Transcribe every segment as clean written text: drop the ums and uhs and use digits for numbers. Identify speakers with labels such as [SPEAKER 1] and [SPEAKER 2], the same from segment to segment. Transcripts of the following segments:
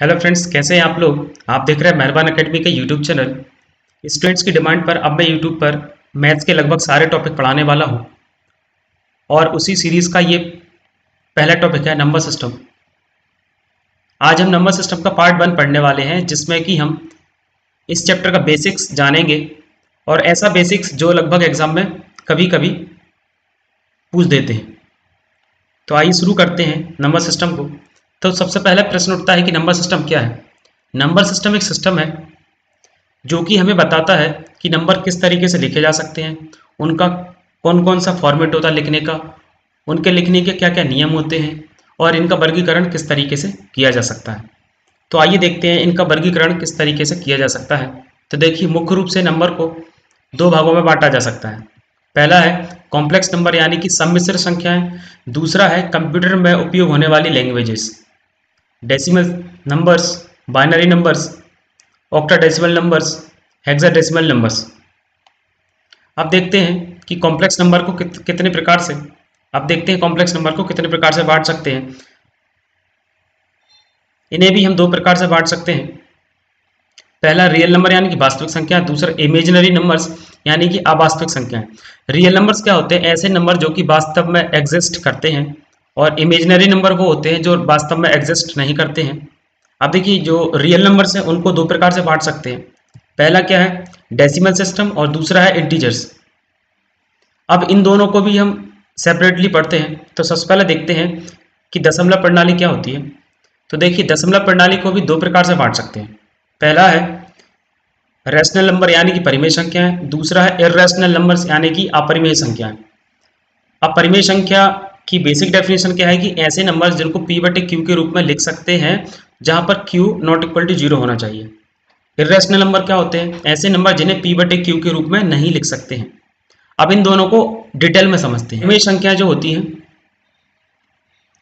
[SPEAKER 1] Hello friends, कैसे हैं आप लोग। आप देख रहे हैं मेहरबान एकेडमी के यूट्यूब चैनल। स्टूडेंट्स की डिमांड पर अब मैं यूट्यूब पर मैथ्स के लगभग सारे टॉपिक पढ़ाने वाला हूं और उसी सीरीज़ का ये पहला टॉपिक है नंबर सिस्टम। आज हम नंबर सिस्टम का पार्ट 1 पढ़ने वाले हैं, जिसमें कि हम इस चैप्टर का बेसिक्स जानेंगे और ऐसा बेसिक्स जो लगभग एग्जाम में कभी कभी पूछ देते हैं। तो आइए शुरू करते हैं नंबर सिस्टम को। तो सबसे पहला प्रश्न उठता है कि नंबर सिस्टम क्या है। नंबर सिस्टम एक सिस्टम है जो कि हमें बताता है कि नंबर किस तरीके से लिखे जा सकते हैं, उनका कौन कौन सा फॉर्मेट होता है लिखने का, उनके लिखने के क्या क्या नियम होते हैं और इनका वर्गीकरण किस तरीके से किया जा सकता है। तो आइए देखते हैं इनका वर्गीकरण किस तरीके से किया जा सकता है। तो देखिए, मुख्य रूप से नंबर को दो भागों में बांटा जा सकता है। पहला है कॉम्प्लेक्स नंबर यानी कि सम्मिश्र संख्याएं, दूसरा है कंप्यूटर में उपयोग होने वाली languages, decimal numbers, binary numbers, octadecimal numbers, hexadecimal numbers. अब देखते हैं कि कॉम्प्लेक्स नंबर को कितने प्रकार से अब देखते हैं कॉम्प्लेक्स नंबर को कितने प्रकार से बांट सकते हैं। इन्हें भी हम दो प्रकार से बांट सकते हैं। पहला रियल नंबर यानी कि वास्तविक संख्या, दूसरा इमेजिनरी नंबर्स यानी कि अवास्तविक संख्याएं। रियल नंबर्स क्या होते हैं? ऐसे नंबर जो कि वास्तव में एग्जिस्ट करते हैं, और इमेजिनरी नंबर वो होते हैं जो वास्तव में एग्जिस्ट नहीं करते हैं। अब देखिए, जो रियल नंबर्स हैं उनको दो प्रकार से बांट सकते हैं। पहला क्या है? डेसिमल सिस्टम, और दूसरा है इंटीजर्स। अब इन दोनों को भी हम सेपरेटली पढ़ते हैं। तो सबसे पहले देखते हैं कि दशमलव प्रणाली क्या होती है। तो देखिए, दशमलव प्रणाली को भी दो प्रकार से बांट सकते हैं। पहला है रैशनल नंबर यानी कि परिमेय संख्याएं, दूसरा है इर्रेशनल नंबर्स यानी कि अपरिमेय संख्याएं। अब परिमेय संख्या की बेसिक डेफिनेशन क्या है कि ऐसे नंबर जिनको p/q के रूप में लिख सकते हैं जहां पर q नॉट इक्वल टू 0 होना चाहिए। इर्रेशनल नंबर क्या होते हैं? ऐसे नंबर जिन्हें p/q के रूप में नहीं लिख सकते हैं। अब इन दोनों को डिटेल में समझते हैं। परिमेय संख्या जो होती हैं,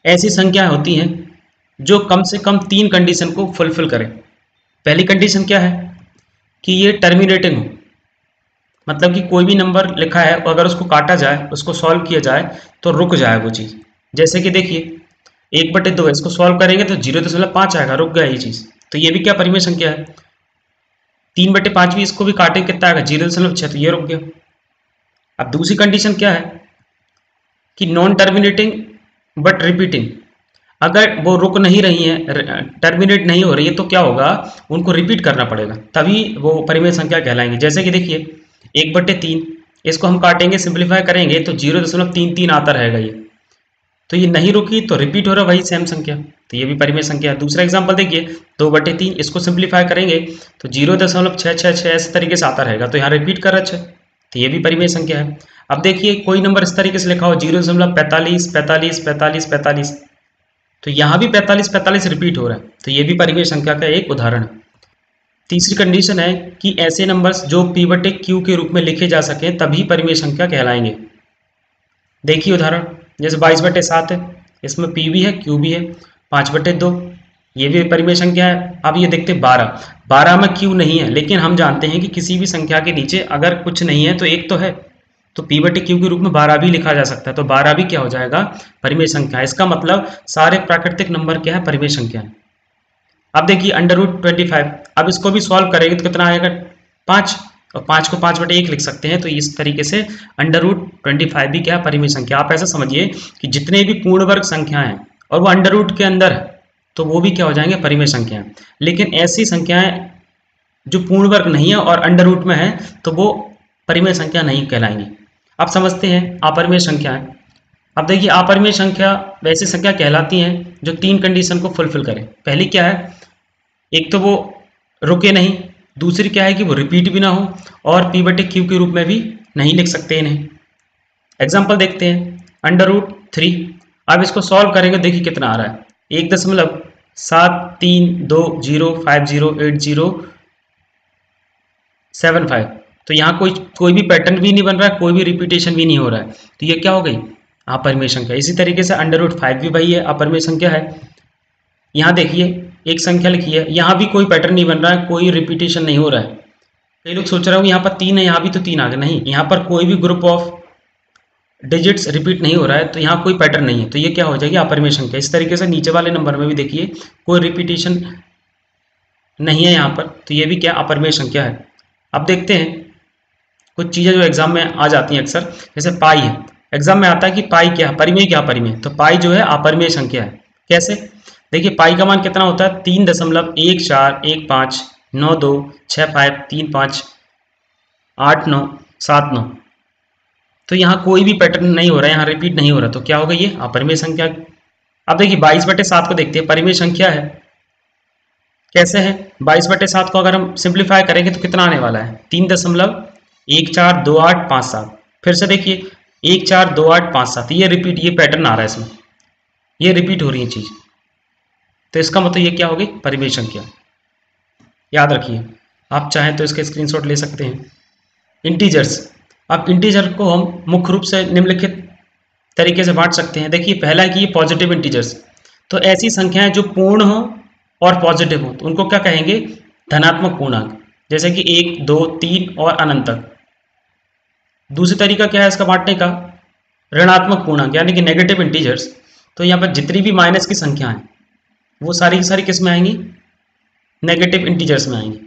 [SPEAKER 1] ऐसी संख्याएं होती हैं जो कम से कम 3 कंडीशन को फुलफिल करें। पहली कंडीशन क्या है कि ये टर्मिनेटिंग हो, मतलब कि कोई भी नंबर लिखा है और अगर उसको काटा जाए, उसको सॉल्व किया जाए तो रुक जाए वो चीज़। जैसे कि देखिए, 1/2 है, इसको सॉल्व करेंगे तो 0.5 आएगा, रुक गया ये चीज़। तो ये भी क्या परिमेय संख्या है। 3/5 भी इसको भी काटेंगे, कितना आएगा? 0.6, तो ये रुक गया। अब दूसरी कंडीशन क्या है कि नॉन टर्मिनेटिंग बट रिपीटिंग। अगर वो रुक नहीं रही है, टर्मिनेट नहीं हो रही है, तो क्या होगा? उनको रिपीट करना पड़ेगा, तभी वो परिमेय संख्या कहलाएंगे। जैसे कि देखिए, 1/3 इसको हम काटेंगे, सिंप्लीफाई करेंगे तो 0.33 आता रहेगा ये। तो ये नहीं रुकी तो रिपीट हो रहा वही सेम संख्या, तो ये भी परिमेय संख्या है। दूसरा एग्जांपल देखिए, 2/3 इसको सिंप्लीफाई करेंगे तो 0.666 इस तरीके से आता रहेगा, तो यहाँ रिपीट कर रहा है, तो ये भी परिमेय संख्या है। अब देखिए, कोई नंबर इस तरीके से लिखा हो 0.45 45 45 45, तो यहाँ भी 45 45 रिपीट हो रहा है, तो ये भी परिमेय संख्या का एक उदाहरण है। तीसरी कंडीशन है कि ऐसे नंबर्स जो p/q के रूप में लिखे जा सकें तभी परिमेय संख्या कहलाएंगे। देखिए उदाहरण, जैसे 22/7 है, इसमें p भी है q भी है। 5/2 ये भी परिमेय संख्या है। अब ये देखते हैं 12 में q नहीं है, लेकिन हम जानते हैं कि किसी भी संख्या के नीचे अगर कुछ नहीं है तो एक तो है, तो p/q के रूप में 12 भी लिखा जा सकता है, तो 12 भी क्या हो जाएगा? परिमेय संख्या। इसका मतलब सारे प्राकृतिक नंबर क्या है? परिमेय संख्या है। अब देखिए √25, अब इसको भी सॉल्व करेंगे तो कितना आएगा? 5, और 5 को 5/1 लिख सकते हैं, तो इस तरीके से √25 भी क्या है? परिमेय संख्या। आप ऐसा समझिए कि जितने भी पूर्ण वर्ग संख्याएं हैं और वो अंडर रूट के अंदर है, तो वो भी क्या हो जाएंगे? परिमेय संख्याएं। लेकिन ऐसी संख्याएं जो पूर्ण वर्ग नहीं है और अंडर रूट में है, तो वो परिमेय संख्या नहीं कहलाएंगी। अब समझते हैं अपरिमेय संख्याएं। अब देखिए, अपरिमेय संख्या वैसी संख्या कहलाती हैं जो 3 कंडीशन को फुलफिल करें। पहली क्या है? एक तो वो रुके नहीं, दूसरी क्या है कि वो रिपीट भी ना हो, और p/q के रूप में भी नहीं लिख सकते इन्हें। एग्जाम्पल देखते हैं, √3। अब इसको सॉल्व करेंगे, देखिए कितना आ रहा है? 1.73208075। तो यहाँ कोई भी पैटर्न भी नहीं बन रहा है, कोई भी रिपीटेशन भी नहीं हो रहा है, तो ये क्या हो गई? अपरिमेय संख्या। इसी तरीके से √5 भी वही है, अपरिमेय संख्या है। यहाँ देखिए, एक संख्या लिखी है, यहाँ भी कोई पैटर्न नहीं बन रहा है, कोई रिपीटेशन नहीं हो रहा है। कई लोग सोच रहे हो यहाँ पर 3 है, यहाँ भी तो 3 आ गया। नहीं, यहाँ पर कोई भी ग्रुप ऑफ डिजिट्स रिपीट नहीं हो रहा है, तो यहाँ कोई पैटर्न नहीं है, तो ये क्या हो जाएगी? अपरिमेय संख्या। इस तरीके से नीचे वाले नंबर में भी देखिए कोई रिपीटेशन नहीं है यहाँ पर, तो ये भी क्या अपरिमेय संख्या है। अब देखते हैं कुछ चीज़ें जो एग्जाम में आ जाती हैं अक्सर, जैसे पाई है। एग्जाम में आता है कि पाई क्या परिमेय क्या अपरिमेय, तो पाई जो है अपरिमेय संख्या है। कैसे? देखिए पाई का मान कितना होता है 3.141592653589 तो यहाँ कोई भी पैटर्न नहीं हो रहा है, यहाँ रिपीट नहीं हो रहा, तो क्या होगा ये अपरिमेय संख्या। अब देखिए 22/7 को देखते हैं, परिमेय संख्या है। कैसे है? 22/7 को अगर हम सिंप्लीफाई करेंगे तो कितना आने वाला है 3.142857। फिर से देखिए 142857, ये रिपीट, ये पैटर्न आ रहा है इसमें, ये रिपीट हो रही है चीज, तो इसका मतलब ये क्या होगी परिमेय संख्या। याद रखिए, आप चाहें तो इसके स्क्रीनशॉट ले सकते हैं। इंटीजर्स, अब इंटीजर को हम मुख्य रूप से निम्नलिखित तरीके से बांट सकते हैं। देखिए पहला है कि ये पॉजिटिव इंटीजर्स, तो ऐसी संख्याएं जो पूर्ण हो और पॉजिटिव हो तो उनको क्या कहेंगे धनात्मक पूर्णांक, जैसे कि 1 2 3 और अनंत तक। दूसरी तरीका क्या है इसका बांटने का, ऋणात्मक पूर्णांक यानी कि नेगेटिव इंटीजर्स, तो यहाँ पर जितनी भी माइनस की संख्या है वो सारी की सारी किस में आएंगी नेगेटिव इंटीजर्स में आएंगी।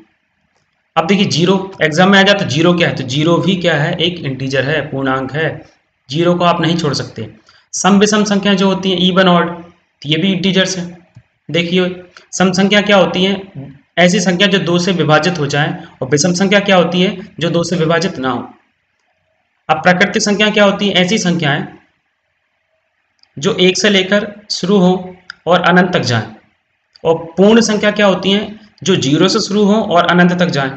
[SPEAKER 1] अब देखिए जीरो, एग्जाम में आ जाए तो जीरो क्या है, तो जीरो भी क्या है एक इंटीजर है, पूर्णांक है, जीरो को आप नहीं छोड़ सकते। सम विषम संख्या जो होती है इवन ऑड, तो ये भी इंटीजर्स है। देखिए सम संख्या क्या होती है, ऐसी संख्या जो 2 से विभाजित हो जाए, और विषम संख्या क्या होती है जो 2 से विभाजित ना हो। अब प्राकृतिक संख्या क्या होती है, ऐसी संख्याएं जो 1 से लेकर शुरू हो और अनंत तक जाएं। और पूर्ण संख्या क्या होती हैं जो 0 से शुरू हो और अनंत तक जाएं।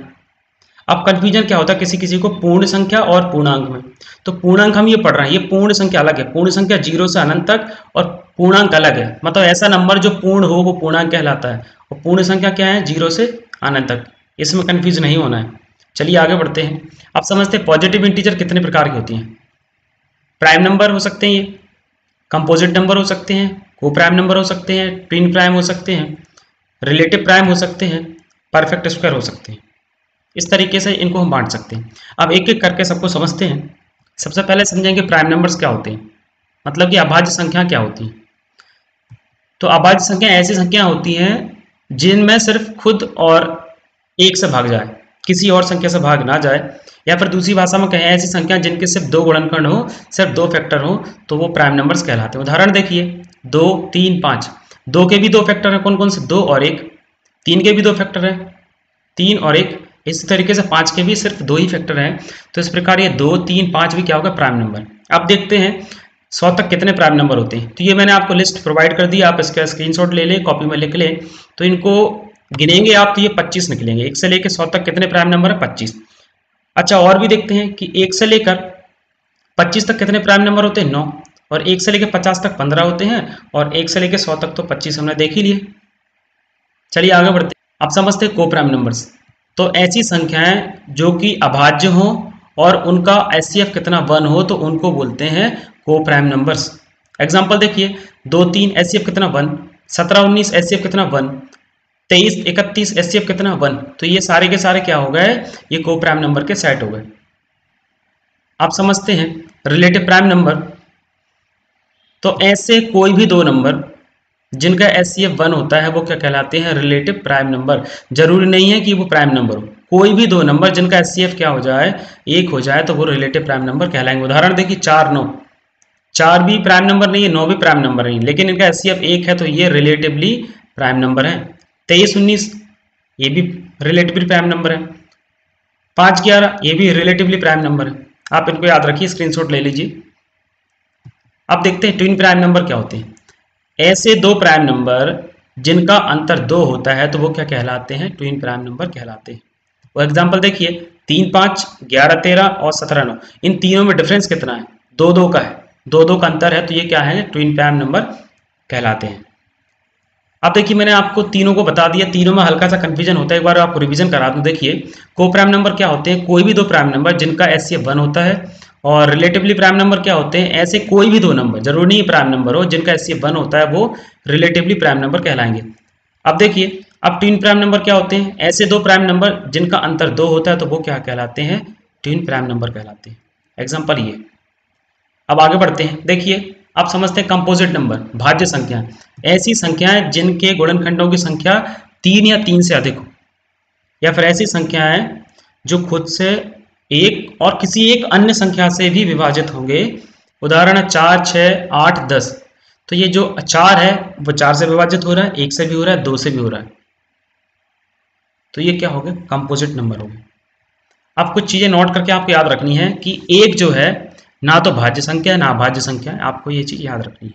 [SPEAKER 1] अब कंफ्यूजन क्या होता है किसी किसी को पूर्ण संख्या और पूर्णांक में, तो पूर्णांक हम ये पढ़ रहे हैं, ये पूर्ण संख्या अलग है, पूर्ण संख्या 0 से अनंत तक, और पूर्णांक अलग है, मतलब ऐसा नंबर जो पूर्ण हो वो पूर्णांक कहलाता है, और पूर्ण संख्या क्या है 0 से अनंत तक। इसमें कंफ्यूज नहीं होना है। चलिए आगे बढ़ते हैं। अब समझते हैं पॉजिटिव इंटीजर कितने प्रकार की होती हैं। प्राइम नंबर हो सकते हैं, ये कंपोजिट नंबर हो सकते हैं, को प्राइम नंबर हो सकते हैं, ट्विन प्राइम हो सकते हैं, रिलेटिव प्राइम हो सकते हैं, परफेक्ट स्क्वायर हो सकते हैं। इस तरीके से इनको हम बांट सकते हैं। अब एक एक करके सबको समझते हैं। सबसे पहले समझेंगे प्राइम नंबर्स क्या होते हैं, मतलब कि अभाज्य संख्या क्या होती है। तो अभाज्य संख्या ऐसी संख्या होती हैं जिनमें सिर्फ खुद और एक से भाग जाए, किसी और संख्या से भाग ना जाए, या फिर दूसरी भाषा में कहें ऐसी संख्या जिनके सिर्फ 2 गुणनखंड हो, सिर्फ 2 फैक्टर हो, तो वो प्राइम नंबर्स कहलाते हैं। उदाहरण देखिए 2 3 5, 2 के भी 2 फैक्टर हैं, कौन कौन से 2 और 1, 3 के भी 2 फैक्टर हैं 3 और 1, इसी तरीके से 5 के भी सिर्फ 2 ही फैक्टर हैं। तो इस प्रकार ये 2 3 5 भी क्या होगा प्राइम नंबर। अब देखते हैं 100 तक कितने प्राइम नंबर होते हैं। तो ये मैंने आपको लिस्ट प्रोवाइड कर दी, आप इसका स्क्रीनशॉट ले लें, कॉपी में लिख लें, तो इनको गिनेंगे आप तो ये 25 निकलेंगे। 1 से लेकर 100 तक कितने प्राइम नंबर है 25। अच्छा और भी देखते हैं कि 1 से लेकर 25 तक कितने प्राइम नंबर होते हैं 9, और 1 से लेकर 50 तक 15 होते हैं, और 1 से लेकर 100 तक तो 25 हमने देख ही लिए। चलिए आगे बढ़ते हैं। अब समझते हैं को प्राइम नंबर्स। तो ऐसी संख्याएं जो कि अभाज्य हो और उनका एचसीएफ कितना 1 हो तो उनको बोलते हैं को प्राइम नंबर्स। एग्जांपल देखिए 2 3 एचसीएफ कितना 1, 17 19 एचसीएफ कितना 1, 23 31 एचसीएफ कितना 1, तो ये सारे के सारे क्या हो गए ये को प्राइम नंबर के सेट हो गए। आप समझते हैं रिलेटिव प्राइम नंबर। तो ऐसे कोई भी 2 नंबर जिनका एचसीएफ 1 होता है वो क्या कहलाते हैं रिलेटिव प्राइम नंबर। जरूरी नहीं है कि वो प्राइम नंबर हो, कोई भी 2 नंबर जिनका एचसीएफ क्या हो जाए 1 हो जाए तो वो रिलेटिव प्राइम नंबर कहलाएंगे। उदाहरण देखिए 4 9, 4 भी प्राइम नंबर नहीं है, 9 भी प्राइम नंबर नहीं, लेकिन इनका एचसीएफ 1 है तो ये रिलेटिवली प्राइम नंबर है। 23 19 ये भी रिलेटिवली प्राइम नंबर है। 5 11 ये भी रिलेटिवली प्राइम नंबर है। आप इनको याद रखिए, स्क्रीनशॉट ले लीजिए। अब देखते हैं ट्विन प्राइम नंबर क्या होते हैं। ऐसे 2 प्राइम नंबर जिनका अंतर 2 होता है तो वो क्या कहलाते हैं ट्विन प्राइम नंबर कहलाते हैं। वो एग्जांपल देखिए 3 5 11 13 और 17 9, इन तीनों में डिफरेंस कितना है 2 2 का है, 2 2 का अंतर है, तो ये क्या है ट्विन प्राइम नंबर कहलाते हैं। अब देखिए मैंने आपको तीनों को बता दिया, तीनों में हल्का सा कंफ्यूजन होता है, एक बार आपको रिवीजन करा दूं। देखिए को प्राइम नंबर क्या होते हैं, कोई भी 2 प्राइम नंबर जिनका एचसीएफ 1 होता है, और रिलेटिवली प्राइम नंबर क्या होते हैं, ऐसे कोई भी 2 नंबर, जरूरी नहीं प्राइम नंबर हो, जिनका एचसीएफ 1 होता है वो रिलेटिवली प्राइम नंबर कहलाएंगे। अब देखिए अब ट्विन प्राइम नंबर क्या होते हैं, ऐसे 2 प्राइम नंबर जिनका अंतर 2 होता है तो वो क्या कहलाते हैं ट्विन प्राइम नंबर कहलाते हैं। एग्जाम्पल ये। अब आगे बढ़ते हैं। देखिए आप समझते हैं कंपोजिट नंबर भाज्य संख्या, ऐसी संख्याएं जिनके गुणनखंडों की संख्या 3 या 3 से अधिक हो। या फिर ऐसी संख्याएं जो खुद से एक और किसी एक अन्य संख्या से भी विभाजित होंगे। उदाहरण है 4, 6, 8, 10। तो ये जो 4 है वो 4 से विभाजित हो रहा है, 1 से भी हो रहा है, 2 से भी हो रहा है। तो ये क्या हो गया? कंपोजिट नंबर हो गया। अब कुछ चीज़ें नोट करके आपको याद रखनी है कि एक जो है ना तो भाज्य संख्या है ना अभाज्य संख्या है, आपको ये चीज़ याद रखनी है।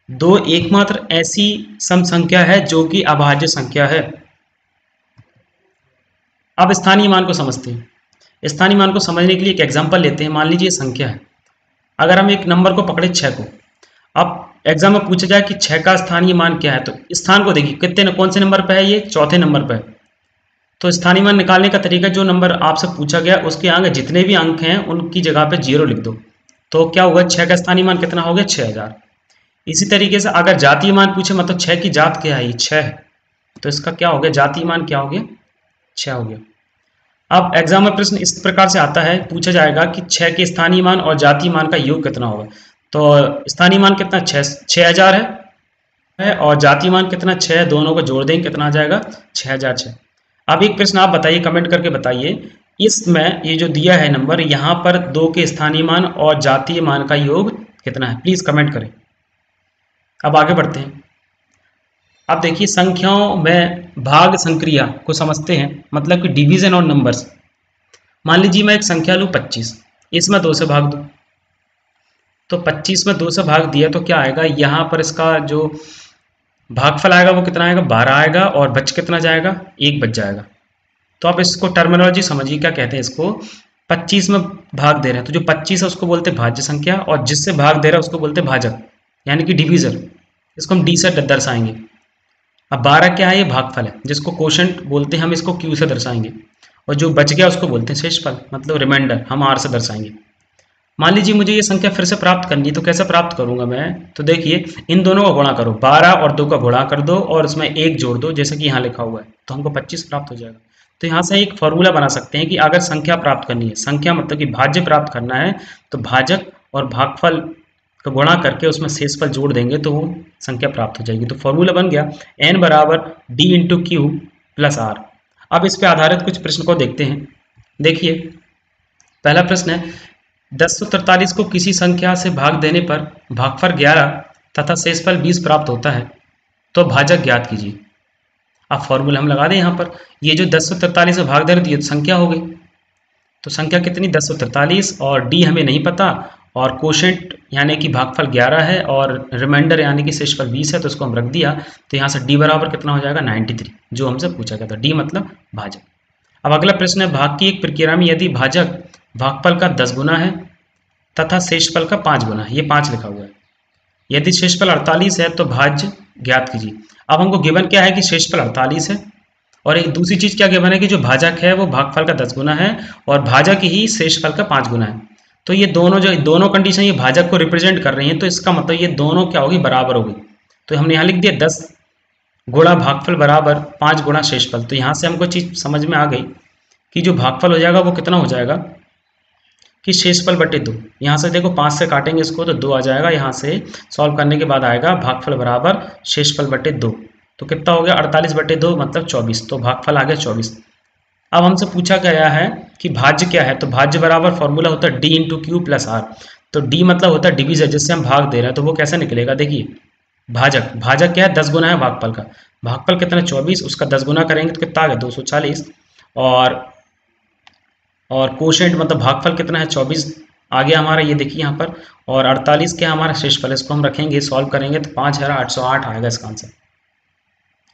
[SPEAKER 1] 2 एकमात्र ऐसी सम संख्या है जो कि अभाज्य संख्या है। अब स्थानीय मान को समझते हैं। स्थानीय मान को समझने के लिए एक एग्जांपल लेते हैं। मान लीजिए संख्या है, अगर हम एक नंबर को पकड़े 6 को, अब एग्जाम में पूछा जाए कि 6 का स्थानीय मान क्या है, तो स्थान को देखिए कितने कौन से नंबर पे है, ये चौथे नंबर पे है। तो स्थानीय मान निकालने का तरीका, जो नंबर आपसे पूछा गया उसके आगे जितने भी अंक हैं उनकी जगह पे 0 लिख दो। तो क्या हुआ? 6 का स्थानीय मान कितना हो गया? 6000। इसी तरीके से अगर जातीय मान पूछे, मतलब 6 की जात क्या है, ये 6 है, तो इसका क्या हो गया? जातीय मान क्या हो गया? 6 हो गया। अब एग्जाम में प्रश्न इस प्रकार से आता है, पूछा जाएगा कि 6 के स्थानीय मान और जातीय मान का योग कितना होगा। तो स्थानीय मान कितना? 6000 है और जातीय मान कितना? 6। दोनों को जोड़ देंगे कितना आ जाएगा? 6006। अब एक प्रश्न आप बताइए, कमेंट करके बताइए, इसमें ये जो दिया है नंबर, यहाँ पर 2 के स्थानीय मान और जातीय मान का योग कितना है? प्लीज कमेंट करें। अब आगे बढ़ते हैं। अब देखिए संख्याओं में भाग संक्रिया को समझते हैं, मतलब कि डिवीजन और नंबर्स। मान लीजिए मैं एक संख्या लूँ 25, इसमें 2 से भाग दूँ। तो 25 में 2 से भाग दिया तो क्या आएगा? यहाँ पर इसका जो भागफल आएगा वो कितना आएगा? 12 आएगा और बच कितना जाएगा? 1 बच जाएगा। तो आप इसको टर्मिनोलॉजी समझिए, क्या कहते हैं इसको? 25 में भाग दे रहे हैं तो जो 25 है उसको बोलते हैं भाज्य संख्या, और जिससे भाग दे रहा है उसको बोलते हैं भाजक, यानी कि डिवीजर। इसको हम डी से दर्शाएंगे। अब 12 क्या है? ये भागफल है, जिसको कोशेंट बोलते हैं, हम इसको क्यू से दर्शाएंगे। और जो बच गया उसको बोलते हैं शेषफल, मतलब रिमाइंडर, हम आर से दर्शाएंगे। मान लीजिए मुझे ये संख्या फिर से प्राप्त करनी है, तो कैसे प्राप्त करूंगा मैं? तो देखिए इन दोनों का गुणा करो, 12 और 2 का गुणा कर दो और उसमें 1 जोड़ दो, जैसे कि यहाँ लिखा हुआ है, तो हमको 25 प्राप्त हो जाएगा। तो यहाँ से एक फॉर्मूला बना सकते हैं कि अगर संख्या प्राप्त करनी है, संख्या मतलब कि भाज्य प्राप्त करना है, तो भाजक और भागफल का गुणा करके उसमें शेषफल जोड़ देंगे तो वो संख्या प्राप्त हो जाएगी। तो फॉर्मूला बन गया n बराबर d into q plus r. अब इस पे आधारित कुछ प्रश्न को देखते हैं। देखिए पहला प्रश्न है, 1043 को किसी संख्या से भाग देने पर भागफल 11 तथा शेषफल 20 प्राप्त होता है, तो भाजक ज्ञात कीजिए। अब फॉर्मूला हम लगा दें यहाँ पर, ये जो 1043 से भाग दे रही है तो संख्या हो गई। तो संख्या कितनी? 1043, और डी हमें नहीं पता, और कोशेंट यानी कि भागफल 11 है और रिमाइंडर यानी कि शेषफल 20 है, तो इसको हम रख दिया। तो यहाँ से डी बराबर कितना हो जाएगा? 93, जो हमसे पूछा गया था। डी मतलब भाजक। अब अगला प्रश्न है, भाग की एक प्रक्रिया में यदि भाजक भागफल का 10 गुना है तथा शेषफल का 5 गुना है, ये 5 लिखा हुआ है। यदि शेषफल 48 है तो भाज्य ज्ञात कीजिए। अब हमको गिवन क्या है कि शेषफल 48 है, और एक दूसरी चीज क्या गिवन है कि जो भाजक है वो भागफल का 10 गुना है और भाजक ही शेषफल का 5 गुना है। तो ये दोनों कंडीशन ये भाजक को रिप्रेजेंट कर रही हैं, तो इसका मतलब ये दोनों क्या होगी? बराबर होगी। तो हमने यहाँ लिख दिया 10 गुणा भागफल बराबर 5 गुणा शेषफल। तो यहाँ से हमको चीज समझ में आ गई कि जो भागफल हो जाएगा वो कितना हो जाएगा कि शेषफल बटे 2। यहाँ से देखो 5 से काटेंगे इसको तो 2 आ जाएगा। यहाँ से सॉल्व करने के बाद आएगा भागफल बराबर शेषफल बटे 2। तो कितना हो गया? 48 बटे 2 मतलब 24। तो भागफल आ गया 24। अब हमसे पूछा गया है कि भाज्य क्या है, तो भाज्य बराबर फॉर्मूला होता है d into q plus r. तो डी मतलब होता है डिवीजर, जिससे हम भाग दे रहे हैं, तो वो कैसे निकलेगा? देखिए भाजक, भाजक क्या है? 10 गुना है भागफल का। भागफल कितना? 24, उसका 10 गुना करेंगे तो कितना आ गया? 240। और कोशेंट मतलब भागफल कितना है? 24 आ गया हमारा, ये देखिए यहाँ पर। और 48 क्या हमारा शेषफल, इसको हम रखेंगे, सॉल्व करेंगे तो 5808 आएगा इसका आंसर।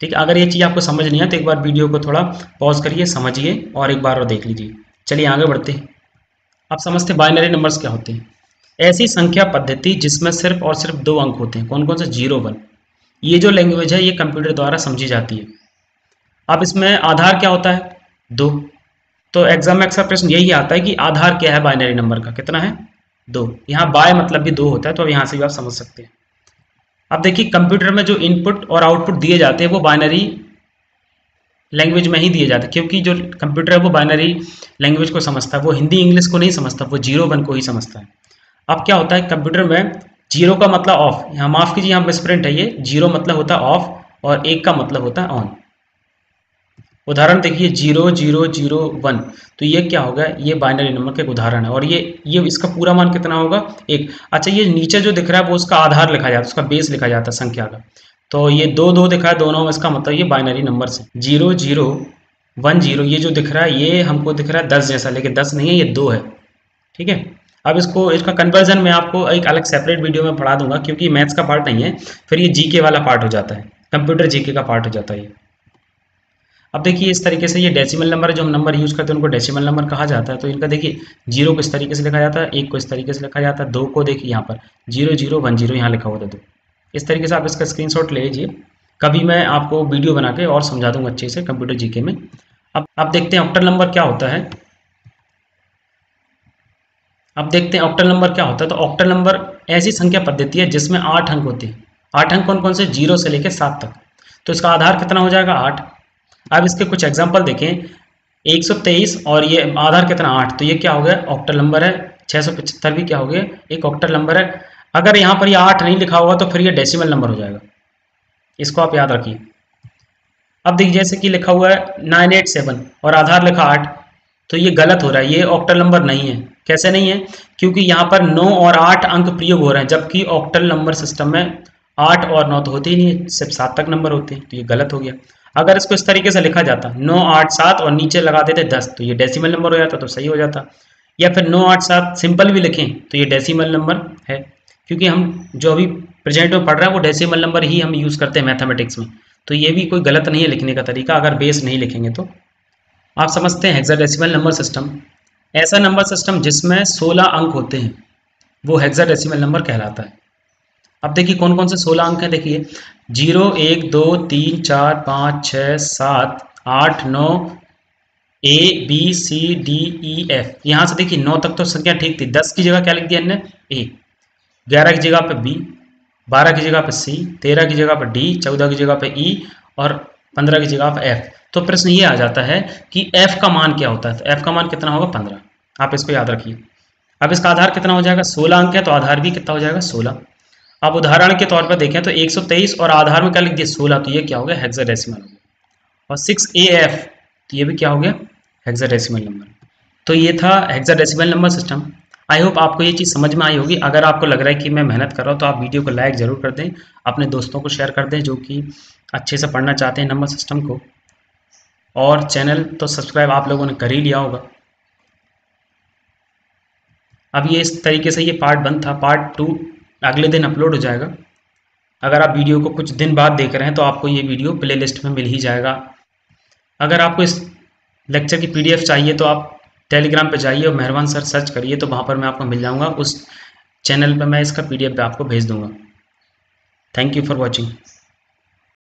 [SPEAKER 1] ठीक है, अगर ये चीज़ आपको समझ नहीं है तो एक बार वीडियो को थोड़ा पॉज करिए, समझिए और एक बार और देख लीजिए। चलिए आगे बढ़ते हैं। आप समझते हैं बाइनरी नंबर्स क्या होते हैं। ऐसी संख्या पद्धति जिसमें सिर्फ और सिर्फ 2 अंक होते हैं। कौन कौन से? 0 1। ये जो लैंग्वेज है ये कंप्यूटर द्वारा समझी जाती है। अब इसमें आधार क्या होता है? 2। तो एग्जाम में अक्सर प्रश्न यही आता है कि आधार क्या है बाइनरी नंबर का? कितना है? 2। यहाँ बाय मतलब भी 2 होता है, तो अब यहाँ से भी आप समझ सकते हैं। अब देखिए कंप्यूटर में जो इनपुट और आउटपुट दिए जाते हैं वो बाइनरी लैंग्वेज में ही दिए जाते हैं, क्योंकि जो कंप्यूटर है वो बाइनरी लैंग्वेज को समझता है, वो हिंदी इंग्लिश को नहीं समझता, वो 0 1 को ही समझता है। अब क्या होता है कंप्यूटर में? 0 का मतलब ऑफ, यहाँ माफ कीजिए यहाँ मिसप्रिंट है, ये 0 मतलब होता है ऑफ और 1 का मतलब होता है ऑन। उदाहरण देखिए 0001, तो ये क्या होगा, ये बाइनरी नंबर का एक उदाहरण है और ये इसका पूरा मान कितना होगा 1। अच्छा, ये नीचे जो दिख रहा है वो उसका आधार लिखा जाता है, उसका बेस लिखा जाता है संख्या का। तो ये 2 दिखा है दोनों में, इसका मतलब ये बाइनरी नंबर से 0010, ये जो दिख रहा है ये हमको दिख रहा है 10 जैसा, लेकिन 10 नहीं है, ये 2 है। ठीक है, अब इसका कन्वर्जन मैं आपको एक अलग सेपरेट वीडियो में पढ़ा दूंगा, क्योंकि मैथ्स का पार्ट नहीं है, फिर ये जीके वाला पार्ट हो जाता है, कंप्यूटर जीके का पार्ट हो जाता है ये। अब देखिए इस तरीके से ये डेसिमल नंबर, जो हम नंबर यूज़ करते हैं उनको डेसिमल नंबर कहा जाता है। तो इनका देखिए 0 को इस तरीके से लिखा जाता है, 1 को इस तरीके से लिखा जाता है, 2 को देखिए यहाँ पर 0010 यहाँ लिखा हुआ था 2। इस तरीके से आप इसका स्क्रीनशॉट ले लीजिए, कभी मैं आपको वीडियो बना के और समझा दूंगा अच्छे से कंप्यूटर जीके में। अब देखते हैं ऑक्टल नंबर क्या होता है। अब देखते हैं ऑक्टल नंबर क्या होता है। तो ऑक्टल नंबर ऐसी संख्या पद्धति है जिसमें 8 अंक होते हैं। 8 अंक कौन कौन से, 0 से लेकर 7 तक। तो इसका आधार कितना हो जाएगा 8। अब इसके कुछ एग्जाम्पल देखें, 123 और ये आधार कितना 8, तो ये क्या हो गया ऑक्टल नंबर है। 675 भी क्या हो गया, एक ऑक्टल नंबर है। अगर यहाँ पर ये 8 नहीं लिखा होगा तो फिर ये डेसिमल नंबर हो जाएगा, इसको आप याद रखिए। अब देखिए जैसे कि लिखा हुआ है 987 और आधार लिखा 8, तो ये गलत हो रहा है, ये ऑक्टल नंबर नहीं है। कैसे नहीं है, क्योंकि यहाँ पर 9 और 8 अंक प्रयोग हो रहे हैं, जबकि ऑक्टल नंबर सिस्टम में 8 और 9 तो होते ही नहीं, सिर्फ 7 तक नंबर होते हैं, तो ये गलत हो गया। अगर इसको इस तरीके से लिखा जाता 9 8 7 और नीचे लगा देते 10, तो ये डेसिमल नंबर हो जाता, तो सही हो जाता। या फिर 9 8 7 सिंपल भी लिखें तो ये डेसिमल नंबर है, क्योंकि हम जो अभी प्रेजेंट में पढ़ रहे हैं वो डेसिमल नंबर ही हम यूज़ करते हैं मैथमेटिक्स में। तो ये भी कोई गलत नहीं है लिखने का तरीका, अगर बेस नहीं लिखेंगे तो। आप समझते हैं हेक्साडेसिमल नंबर सिस्टम, ऐसा नंबर सिस्टम जिसमें 16 अंक होते हैं वो हेक्साडेसिमल नंबर कहलाता है। अब देखिए कौन कौन से 16 अंक हैं, देखिए 0 1 2 3 4 5 6 7 8 9 A B C D E F। यहाँ से देखिए 9 तक तो संख्या ठीक थी, 10 की जगह क्या लिख दिया हमने A, 11 की जगह पे B, 12 की जगह पे C, 13 की जगह पे D, 14 की जगह पे E और 15 की जगह पे F। तो प्रश्न ये आ जाता है कि F का मान क्या होता है, तो F का मान कितना होगा 15, आप इसको याद रखिए। अब इसका आधार कितना हो जाएगा, 16 अंक है तो आधार भी कितना हो जाएगा 16। अब उदाहरण के तौर पर देखें तो 123 और आधार में क्या लिख दिया 16, तो ये क्या हो गया हेक्साडेसिमल हो गया। और 6AF, तो ये भी क्या हो गया हेक्साडेसिमल नंबर। तो ये था hexadecimal number system. I hope आपको ये चीज़ समझ में आई होगी। अगर आपको लग रहा है कि मैं मेहनत कर रहा हूँ तो आप वीडियो को लाइक ज़रूर कर दें, अपने दोस्तों को शेयर कर दें जो कि अच्छे से पढ़ना चाहते हैं नंबर सिस्टम को। और चैनल तो सब्सक्राइब आप लोगों ने कर ही लिया होगा। अब ये इस तरीके से ये पार्ट 1 था, पार्ट 2 अगले दिन अपलोड हो जाएगा। अगर आप वीडियो को कुछ दिन बाद देख रहे हैं तो आपको ये वीडियो प्लेलिस्ट में मिल ही जाएगा। अगर आपको इस लेक्चर की PDF चाहिए तो आप टेलीग्राम पे जाइए और मेहरबान सर सर्च करिए, तो वहाँ पर मैं आपको मिल जाऊँगा। उस चैनल पे मैं इसका PDF पे आपको भेज दूँगा। Thank you for watching.